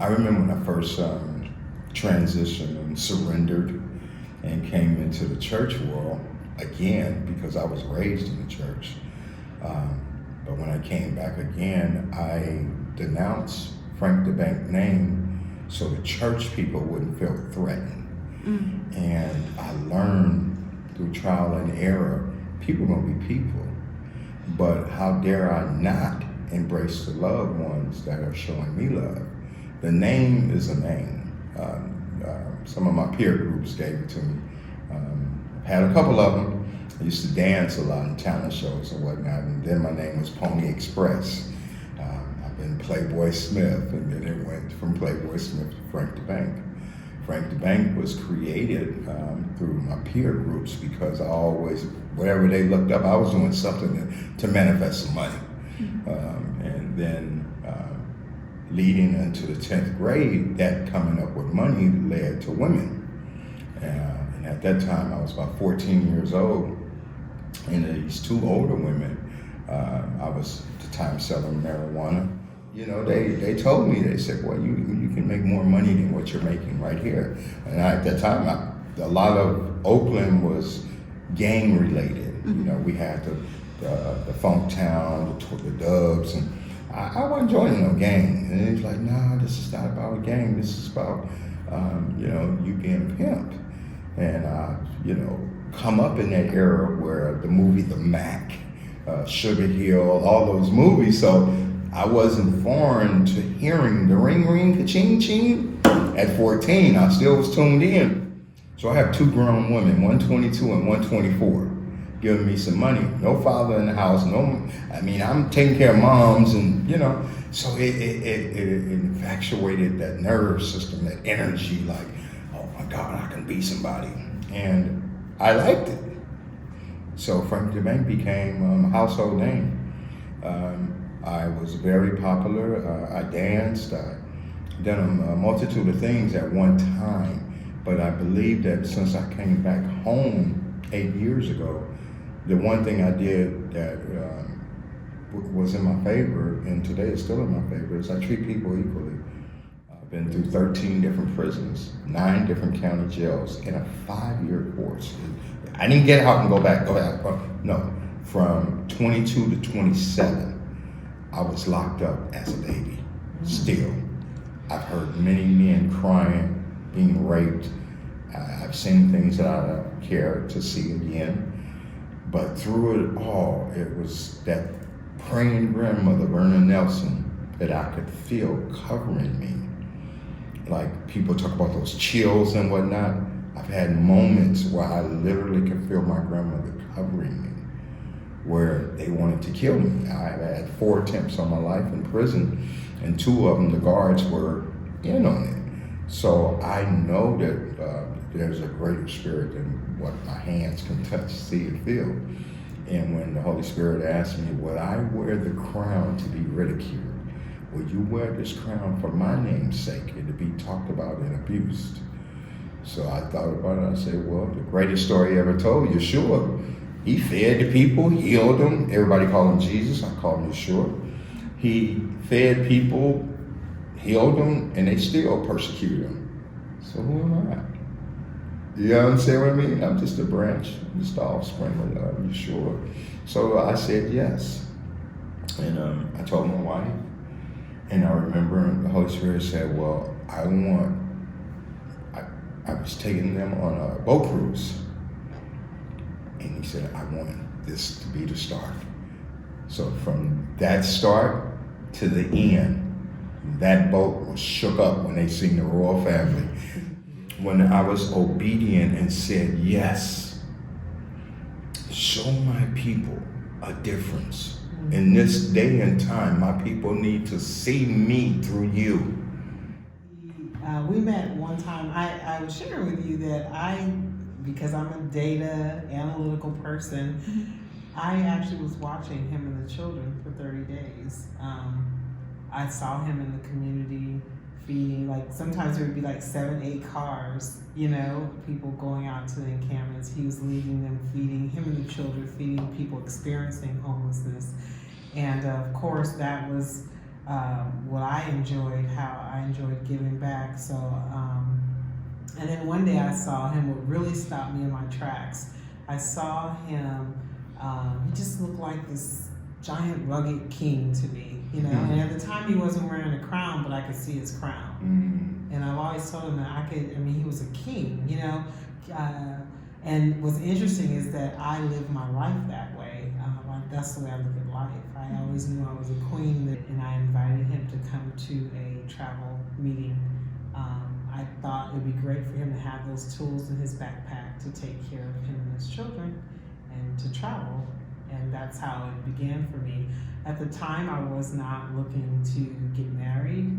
I remember when I first transitioned and surrendered and came into the church world again, because I was raised in the church. But when I came back again, I denounced Frank the Bank name so the church people wouldn't feel threatened. Mm-hmm. And I learned through trial and error, people gonna be people. But how dare I not embrace the loved ones that are showing me love? The name is a name. Some of my peer groups gave it to me. I've had a couple of them. I used to dance a lot in talent shows and whatnot, and then my name was Pony Express. I've been Playboy Smith, and then it went from Playboy Smith to Frank the Bank. Frank the Bank was created through my peer groups because I always, whatever they looked up, I was doing something to manifest some money. And then leading into the 10th grade, that coming up with money led to women. And at that time, I was about 14 years old, and these two older women, I was at the time selling marijuana. You know, they told me, they said, well, you can make more money than what you're making right here. And at that time, a lot of Oakland was gang related. You know, we had the Funk Town, the Dubs, and I wasn't joining no gang. And he's like, nah, this is not about a gang. This is about, you know, you being pimp. And, you know, come up in that era where the movie The Mac, Sugar Hill, all those movies. So I wasn't foreign to hearing the ring, ring, ka-ching, ching. At 14, I still was tuned in. So I have two grown women, 122 and 124. Giving me some money. No father in the house. I'm taking care of moms, and you know, so it infatuated that nerve system, that energy, like, oh my God, I can be somebody. And I liked it. So Frank the Bank became a household name. I was very popular. I danced. I done a multitude of things at one time, but I believe that since I came back home 8 years ago, the one thing I did that was in my favor, and today is still in my favor, is I treat people equally. I've been through 13 different prisons, 9 different county jails, in a 5-year course. I didn't get out and go back. No, from 22 to 27, I was locked up as a baby, still. I've heard many men crying, being raped. I've seen things that I don't care to see again. But through it all, it was that praying grandmother, Verna Nelson, that I could feel covering me. Like people talk about those chills and whatnot. I've had moments where I literally could feel my grandmother covering me, where they wanted to kill me. I've had 4 attempts on my life in prison, and 2 of them, the guards were in on it. So I know that there's a greater spirit than what my hands can touch, see, and feel. And when the Holy Spirit asked me, would I wear the crown to be ridiculed? Would you wear this crown for my name's sake and to be talked about and abused? So I thought about it. I said, well, the greatest story ever told, Yeshua. He fed the people, healed them. Everybody called him Jesus. I call him Yeshua. He fed people, healed them, and they still persecuted him. So who am I? You understand what I mean? I'm just a branch, just the offspring of Yeshua. So I said yes. And I told my wife. And I remember the Holy Spirit said, well, I was taking them on a boat cruise. And he said, I want this to be the start. So from that start to the end, that boat was shook up when they seen the royal family. When I was obedient and said, yes, show my people a difference. In this day and time, my people need to see me through you. We met one time. I was sharing with you that because I'm a data analytical person, I actually was watching him and the children for 30 days. I saw him in the community feeding, like sometimes there would be like 7, 8 cars, you know, people going out to the encampments. He was leading them, feeding him and the children, feeding people experiencing homelessness. And of course that was what I enjoyed, how I enjoyed giving back. So, and then one day I saw him, what really stopped me in my tracks. I saw him, he just looked like this giant rugged king to me, you know. And at the time he wasn't wearing a crown, but I could see his crown. And I've always told him that he was a king, you know. And what's interesting is that I live my life that way. That's the way I look at life. I always knew I was a queen, and I invited him to come to a travel meeting. I thought it would be great for him to have those tools in his backpack to take care of him and his children and to travel. And that's how it began for me. At the time, I was not looking to get married.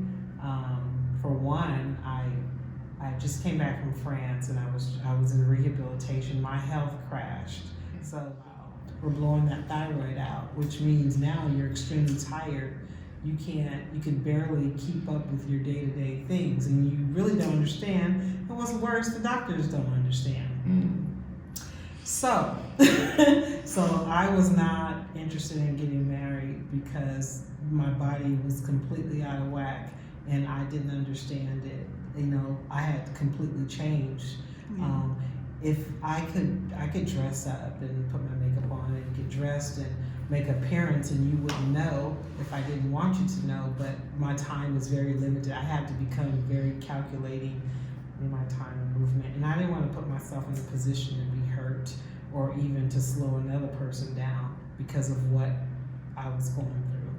For one, I just came back from France, and I was in rehabilitation. My health crashed. So we're blowing that thyroid out, which means now you're extremely tired. You can barely keep up with your day-to-day things, and you really don't understand. And what's worse, the doctors don't understand. So, so I was not interested in getting married because my body was completely out of whack, and I didn't understand it. You know, I had completely changed. If I could dress up and put my makeup on and get dressed and make an appearance, and you wouldn't know if I didn't want you to know, but my time was very limited. I had to become very calculating in my time and movement, and I didn't want to put myself in a position to be hurt or even to slow another person down because of what I was going through.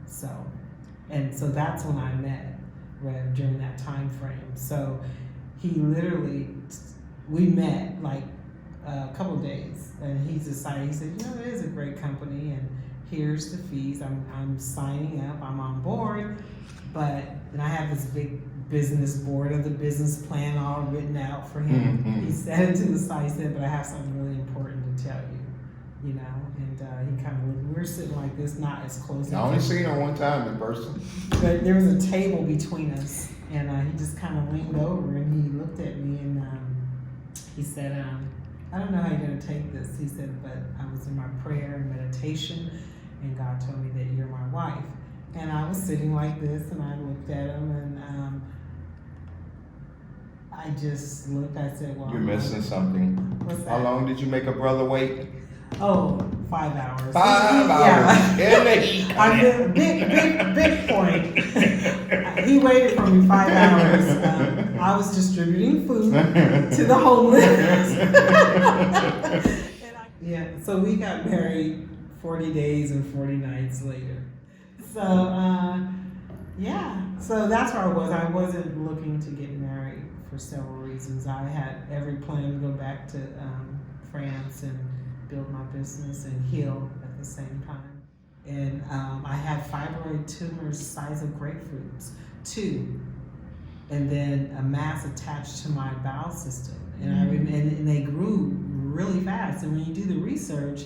So that's when I met Rev during that time frame. So we met like a couple of days, and he said, you know, it is a great company, and here's the fees. I'm signing up, I'm on board, and I have this big business board of the business plan all written out for him. He said it to the side, he said, but I have something really important to tell you, you know, and he kind of looked, we're sitting like this, not as close. I only seen her one time in person. But there was a table between us, and he just kind of leaned over, and he looked at me, and he said, I don't know how you're going to take this. He said, but I was in my prayer and meditation, and God told me that you're my wife. And I was sitting like this, and I looked at him, and I just looked. I said, well, you're missing something. What's that? How long did you make a brother wait? Oh, 5 hours. 5 hours. Yeah. I mean, big point. He waited for me 5 hours. I was distributing food to the homeless. Yeah, so we got married 40 days and 40 nights later. So, so that's where I was. I wasn't looking to get married for several reasons. I had every plan to go back to France and build my business and heal at the same time. And I had fibroid tumors size of grapefruits, 2, and then a mass attached to my bowel system. And and they grew really fast. And when you do the research,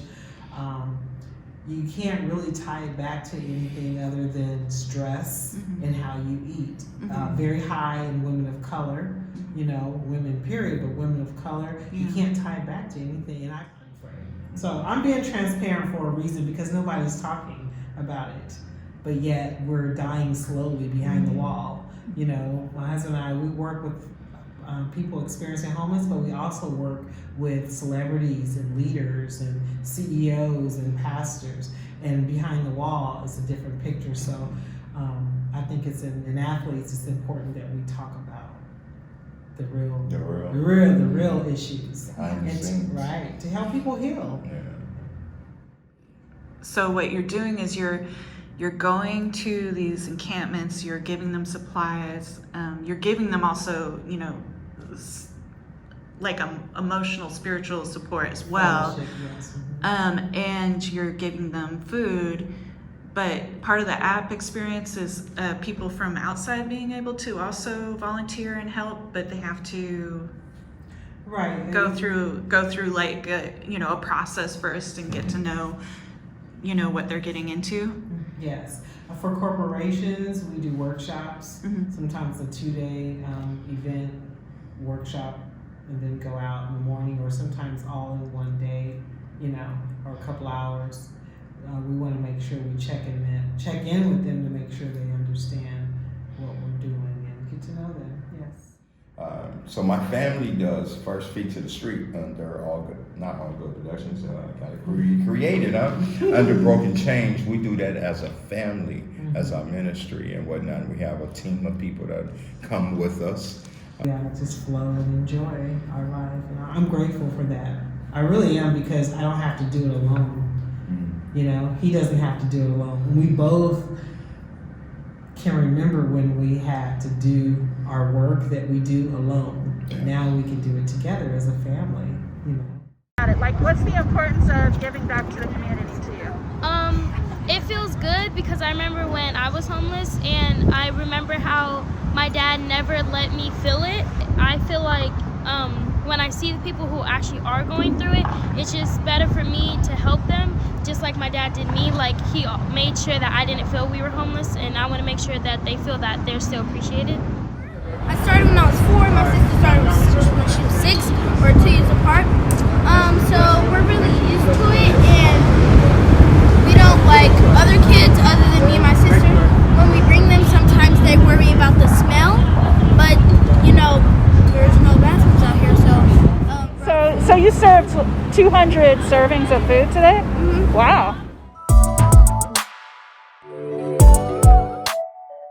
you can't really tie it back to anything other than stress and how you eat. Very high in women of color, you know, women period, but women of color, you can't tie it back to anything. And so I'm being transparent for a reason, because nobody's talking about it, but yet we're dying slowly behind the wall. You know, my husband and I, we work with people experiencing homeless, but we also work with celebrities and leaders and CEOs and pastors, and behind the wall is a different picture. So I think it's in athletes, it's important that we talk about the real issues, right, to help people heal. Yeah. So what you're doing is you're going to these encampments, you're giving them supplies, you're giving them also, you know, like emotional, spiritual support as well. And you're giving them food. But part of the app experience is people from outside being able to also volunteer and help, but they have to go through like a process first and get to know, you know, what they're getting into. Yes. For corporations, we do workshops. Sometimes a 2-day event workshop, and then go out in the morning, or sometimes all in one day, you know, or a couple hours. we want to make sure we check in with them to make sure they understand what we're doing and get to know them. Yes. So my family does First Feet to the Street under not All Good Productions, got it created under Broken Change. We do that as a family, as our ministry and whatnot. We have a team of people that come with us. Yeah, just flow and enjoy our life. And I'm grateful for that. I really am, because I don't have to do it alone. You know, he doesn't have to do it alone. And we both can remember when we had to do our work that we do alone. Yeah. Now we can do it together as a family, you know. Like, what's the importance of giving back to the community to you? It feels good because I remember when I was homeless, and I remember how my dad never let me feel it. I feel like when I see the people who actually are going through it, it's just better for me to help them, just like my dad did me. Like, he made sure that I didn't feel we were homeless, and I want to make sure that they feel that they're still appreciated. I started when I was 4, my sister started when she was 6, or 2 years apart. So we're really used to it, and we don't like other kids other than me and my sister. When we bring them, sometimes they worry about the smell, but you know, there's no bathrooms out here, so. So you served 200 servings of food today? Mhm. Wow.